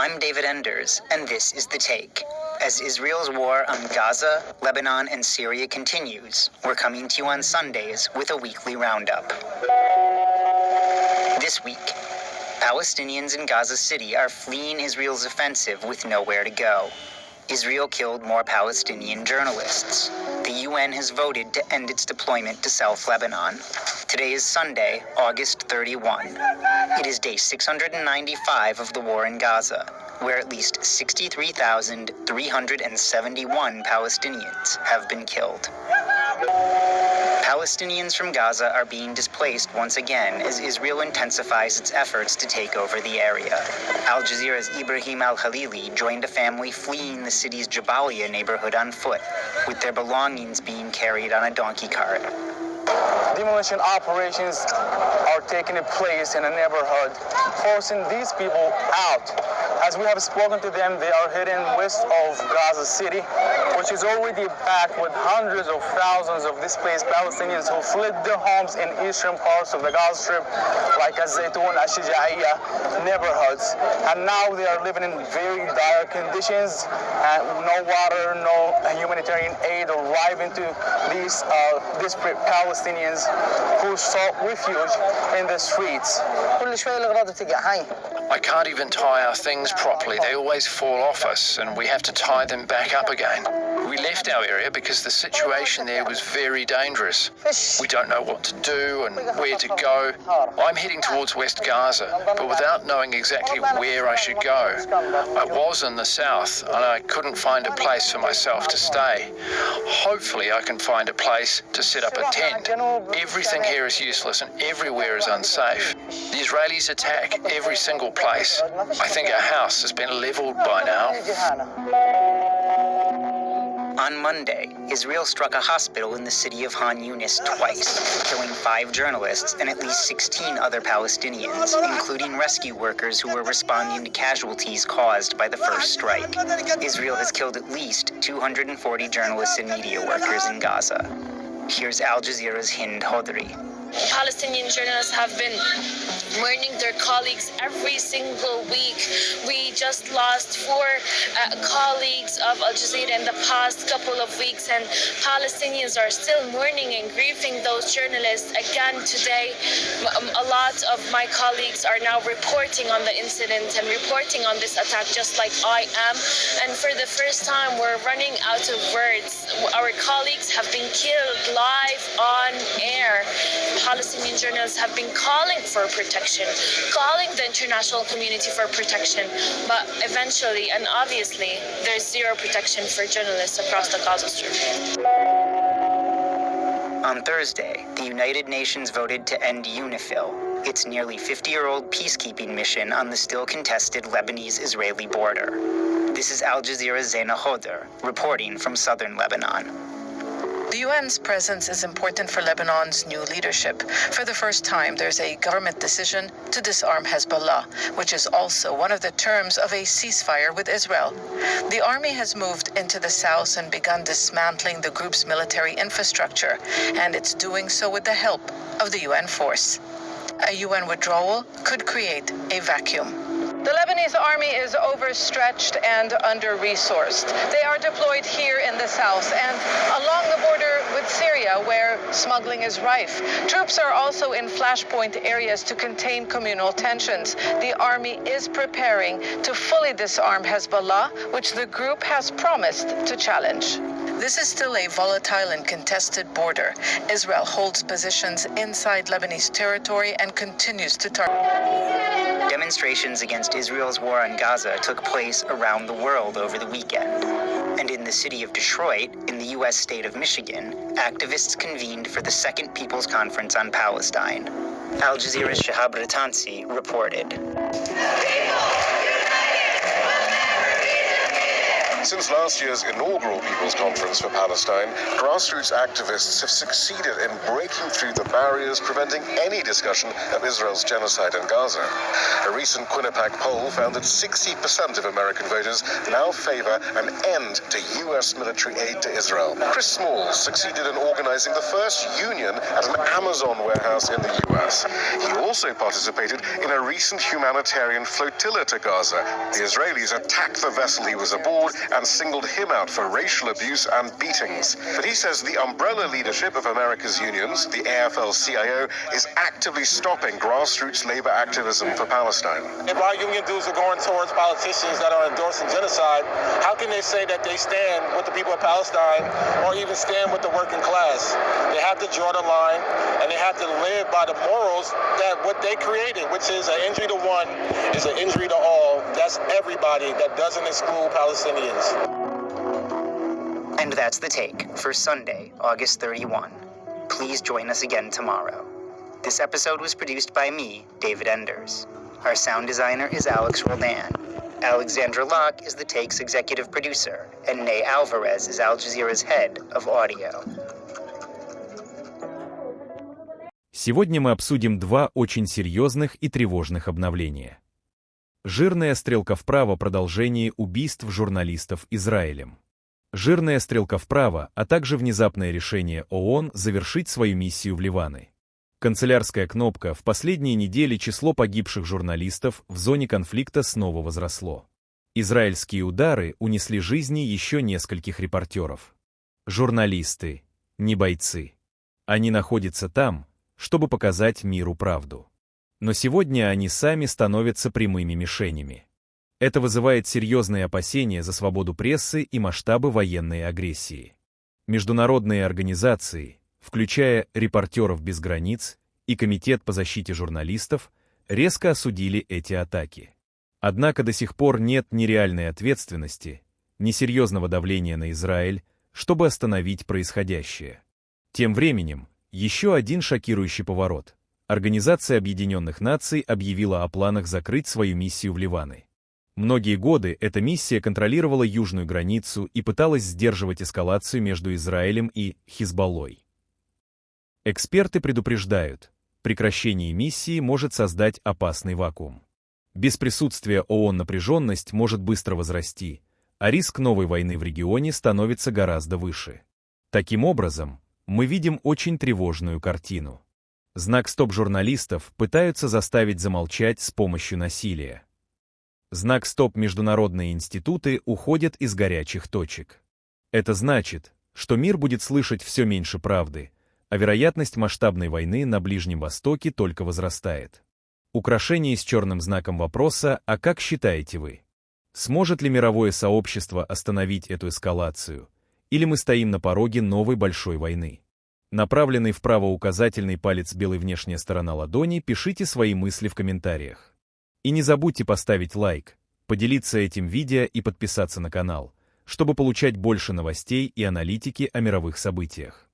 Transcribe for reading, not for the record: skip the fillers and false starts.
I'm David Enders, and this is The Take. As Israel's war on Gaza, Lebanon, and Syria continues, we're coming to you on Sundays with a weekly roundup. This week, Palestinians in Gaza City are fleeing Israel's offensive with nowhere to go. Israel killed more Palestinian journalists. The UN has voted to end its deployment to South Lebanon. Today is Sunday, August 31. It is day 695 of the war in Gaza, where at least 63,371 Palestinians have been killed. Palestinians from Gaza are being displaced once again as Israel intensifies its efforts to take over the area. Al Jazeera's Ibrahim al-Khalili joined a family fleeing the city's Jabalia neighborhood on foot, with their belongings being carried on a donkey cart. Demolition operations are taking place in a neighborhood, forcing these people out. As we have spoken to them, they are heading west of Gaza City, which is already packed with hundreds of thousands of displaced Palestinians who fled their homes in eastern parts of the Gaza Strip, like Zaytoun, Ashijaiya neighborhoods. And now they are living in very dire conditions, and no water, no humanitarian aid arriving to these displaced Palestinians who sought refuge in the streets. I can't even tie our things properly. They always fall off us and we have to tie them back up again. We left our area because the situation there was very dangerous. We don't know what to do and where to go. I'm heading towards West Gaza, but without knowing exactly where I should go. I was in the south and I couldn't find a place for myself to stay. Hopefully I can find a place to set up a tent. Everything here is useless and everywhere is unsafe. The Israelis attack every single place. I think our house has been leveled by now. On Monday, Israel struck a hospital in the city of Han Yunis twice, killing 5 journalists and at least 16 other Palestinians, including rescue workers who were responding to casualties caused by the first strike. Israel has killed at least 240 journalists and media workers in Gaza. Here's Al Jazeera's Hind Hodri. Palestinian journalists have been mourning their colleagues every single week. We just lost 4 colleagues of Al Jazeera in the past couple of weeks, and Palestinians are still mourning and grieving those journalists. Again today, a lot of my colleagues are now reporting on the incident and reporting on this attack just like I am, and for the first time we're running out of words. Our colleagues have been killed live on air. Palestinian journalists have been calling for protection, calling the international community for protection, but eventually and obviously there's zero protection for journalists across the Gaza Strip. On Thursday, the United Nations voted to end UNIFIL, its nearly 50-year-old peacekeeping mission on the still contested Lebanese-Israeli border. This is Al Jazeera's Zaina Hodr, reporting from southern Lebanon. The UN's presence is important for Lebanon's new leadership. For the first time, there's a government decision to disarm Hezbollah, which is also one of the terms of a ceasefire with Israel. The army has moved into the south and begun dismantling the group's military infrastructure, and it's doing so with the help of the UN force. A UN withdrawal could create a vacuum. The Lebanese army is overstretched and under-resourced. They are deployed here in the south and along the border with Syria, where smuggling is rife. Troops are also in flashpoint areas to contain communal tensions. The army is preparing to fully disarm Hezbollah, which the group has promised to challenge. This is still a volatile and contested border. Israel holds positions inside Lebanese territory and continues to target. Demonstrations against Israel's war on Gaza took place around the world over the weekend. And in the city of Detroit, in the U.S. state of Michigan, activists convened for the Second People's Conference on Palestine. Al Jazeera's Shahab Ratansi reported. Since last year's inaugural People's Conference for Palestine, grassroots activists have succeeded in breaking through the barriers preventing any discussion of Israel's genocide in Gaza. A recent Quinnipiac poll found that 60% of American voters now favor an end to U.S. military aid to Israel. Chris Smalls succeeded in organizing the first union at an Amazon warehouse in the U.S. He also participated in a recent humanitarian flotilla to Gaza. The Israelis attacked the vessel he was aboard and singled him out for racial abuse and beatings. But he says the umbrella leadership of America's unions, the AFL-CIO, is actively stopping grassroots labor activism for Palestine. If our union dues are going towards politicians that are endorsing genocide, how can they say that they stand with the people of Palestine or even stand with the working class? They have to draw the line and they have to live by the morals that what they created, which is an injury to one is an injury to all. That's everybody. That doesn't exclude Palestinians. And that's the take for Sunday, August 31. Please join us again tomorrow. This episode was produced by me, David Enders. Our sound designer is Alex Roldan. Alexandra Locke is the Take's executive producer, and Ney Alvarez is Al Jazeera's head of audio. Сегодня мы обсудим два очень серьезных и тревожных обновления. Жирная стрелка вправо продолжение убийств журналистов Израилем. Жирная стрелка вправо, а также внезапное решение ООН завершить свою миссию в Ливане. Канцелярская кнопка. В последние недели число погибших журналистов в зоне конфликта снова возросло. Израильские удары унесли жизни еще нескольких репортеров. Журналисты, не бойцы. Они находятся там, чтобы показать миру правду. Но сегодня они сами становятся прямыми мишенями. Это вызывает серьезные опасения за свободу прессы и масштабы военной агрессии. Международные организации, включая «Репортеров без границ» и Комитет по защите журналистов, резко осудили эти атаки. Однако до сих пор нет ни реальной ответственности, ни серьезного давления на Израиль, чтобы остановить происходящее. Тем временем, еще один шокирующий поворот. Организация Объединённых Наций объявила о планах закрыть свою миссию в Ливане. Многие годы эта миссия контролировала южную границу и пыталась сдерживать эскалацию между Израилем и Хизбаллой. Эксперты предупреждают, прекращение миссии может создать опасный вакуум. Без присутствия ООН напряженность может быстро возрасти, а риск новой войны в регионе становится гораздо выше. Таким образом, мы видим очень тревожную картину. Знак «Стоп» журналистов пытаются заставить замолчать с помощью насилия. Знак «Стоп» международные институты уходят из горячих точек. Это значит, что мир будет слышать все меньше правды, а вероятность масштабной войны на Ближнем Востоке только возрастает. Украшение с черным знаком вопроса «А как считаете вы?» Сможет ли мировое сообщество остановить эту эскалацию? Или мы стоим на пороге новой большой войны? Направленный вправо указательный палец белой внешняя сторона ладони, пишите свои мысли в комментариях. И не забудьте поставить лайк, поделиться этим видео и подписаться на канал, чтобы получать больше новостей и аналитики о мировых событиях.